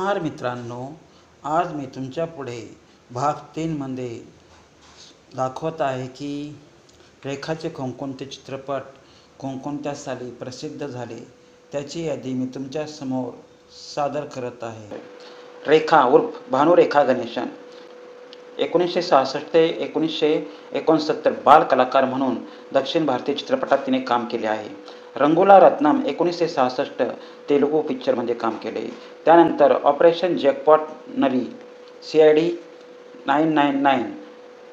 नमस्कार मित्रांनो, आज मी तुमच्या पुढे भाग 3 मध्ये दाखवत आहे की रेखाचे कोणकोणते चित्रपट कोणकोणत्या साली प्रसिद्ध झाले त्याची यादी मी तुमच्या समोर सादर करत आहे. रेखा उर्फ भानुरेखा गणेशन 1966 ते 1969 बाल कलाकार म्हणून दक्षिण भारतीय चित्रपटात तिने काम केले आहे. रंगुला रत्नम 1966 तेलुगू पिक्चरमध्ये काम केले. त्यानंतर ऑपरेशन जॅकपॉट नली, CID 999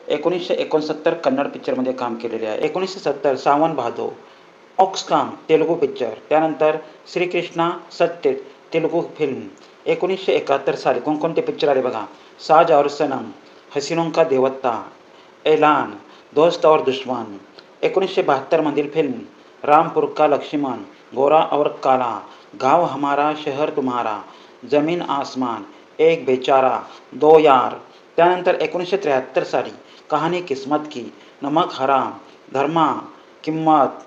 1969 कन्नड पिक्चरमध्ये काम केलेले आहे. 1970 सावन भादो ऑक्सकाम तेलुगू पिक्चर. त्यानंतर श्रीकृष्णा सत्य तेलुगू फिल्म. 1971 साली कोणकोणते पिक्चर आले बघा. साज और सनम, हसीनों का देवता, ऐलान, दोस्त और दुश्मन. 1972 मधील फिल्म रामपुर का लक्ष्मण, गोरा और काला, गाँव हमारा शहर तुम्हारा, जमीन आसमान, एक बेचारा, दो यार. त्यानंतर 1973 साली कहानी किस्मत की, नमक हराम, धर्मा, किम्मत,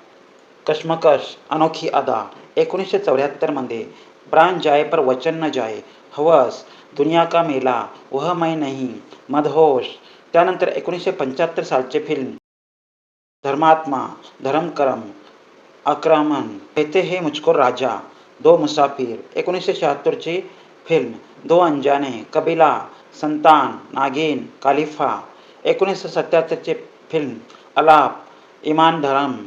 कशमकश, अनोखी अदा. 1974 मध्ये प्राण जाए पर वचन न जाए, हवस, दुनिया का मेला, वह मैं नहीं, मदहोश. त्यानंतर 1975 सालचे फिल्म धर्मात्मा, धर्मकरम, आक्रमण, कहते हैं मुझको राजा, दो मुसाफिर. 1976 ची फिल्म दो अनजाने, कबीला, संतान, नागिन, कालिफा. 1977 ची फिल्म अलाप, ईमान धरम,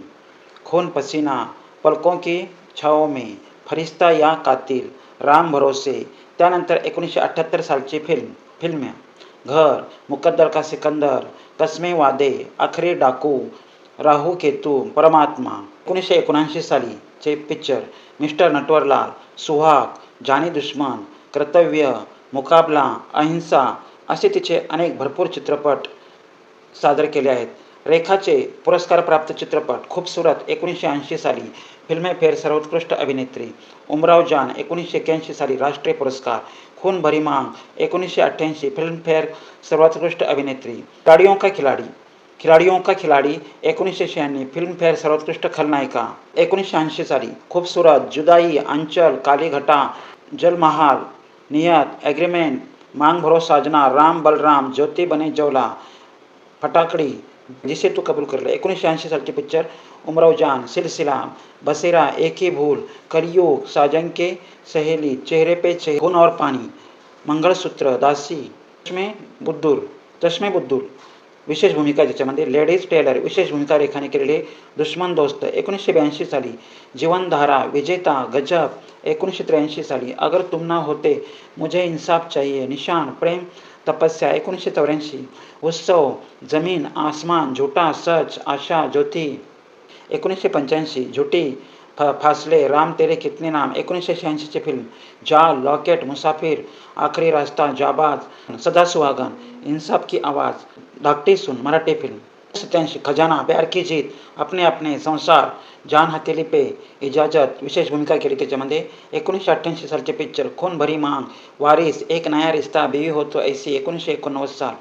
खून पसीना, पलकों की छाँव में, फरिश्ता या कातिल, राम भरोसे. त्यानंतर 1978 सालची फिल्म घर, मुकद्दर का सिकंदर, कसमे वादे, आखरी डाकू, राहू केतू, परमात्मा. 1979 सालीचे पिक्चर मिस्टर नटवरलाल, सुहाग, जानी दुश्मन, कर्तव्य, मुकाबला, अहिंसा असे तिचे अनेक भरपूर चित्रपट सादर केले आहेत. रेखाचे पुरस्कारप्राप्त चित्रपट खूबसूरत 1980 साली फिल्मफेअर सर्वोत्कृष्ट अभिनेत्री, उमराव जान 1981 साली राष्ट्रीय पुरस्कार, खून भरी मांग 1988 फिल्मफेअर सर्वोत्कृष्ट अभिनेत्री, खिलाडियों का खिलाडी 1996 फिल्मफेअर सर्वोत्कृष्ट खलनायिका. 1980 साली खूबसूरत, जुदाई, अंचल, काली घटा, जलमहाल, नियत, एग्रीमेंट, मांग भरो साजना, राम बलराम, ज्योती बने जवला, फटाकडी, जिसे तू कबूल कर ले. 1980 सालचे पिक्चर उमराव जान, सिलसिला, बसेरा, एक ही भूल, कलयुग, साजन के सहेली, चेहरे पे चेहरे, खून और पानी, मंगळसूत्र, दासी, चष्मे बुद्दूर विशेष भूमिका ज्याच्यामध्ये, लेडीज टेलर विशेष भूमिका रेखाने केलेली, दुश्मन दोस्त. 1982 साली जीवनधारा, विजेता, गजब. 1983 साली अगर तुम ना होते, मुझे इंसाफ चाहिए, निशान, प्रेम तपस्या. 1984 उत्सव, जमीन आसमान, झूठा सच, आशा, ज्योती. 1985 झूठी, फासले, राम तेरे कितने नाम. 1986 ची फिल्म जाल, लॉकेट, मुसाफिर, आखरी रास्ता, जाबाज, सदा सुहागन, इंसाफ की आवाज, धाकटी सून मराठी फिल्म. 87 खजाना, प्यार की जीत, अपने अपने, संसार, जान हथेली पे, इजाजत विशेष भूमिका केली त्याच्यामध्ये. 1988 सालचे पिक्चर खून भरी मांग, वारिस, एक नया रिश्ता, बीवी हो तो ऐसी. 1989 साल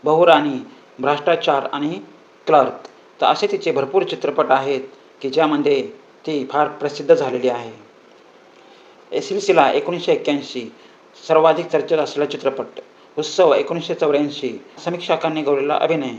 बहुराणी, भ्रष्टाचार आणि क्लर्क. तर असे तिचे भरपूर चित्रपट आहेत की ज्यामध्ये ती फार प्रसिद्ध झालेली आहे. सिलसिला 1981 सर्वाधिक चर्चेत असलेला चित्रपट. उत्सव 1984 समीक्षकांनी गौरवलेला अभिनय.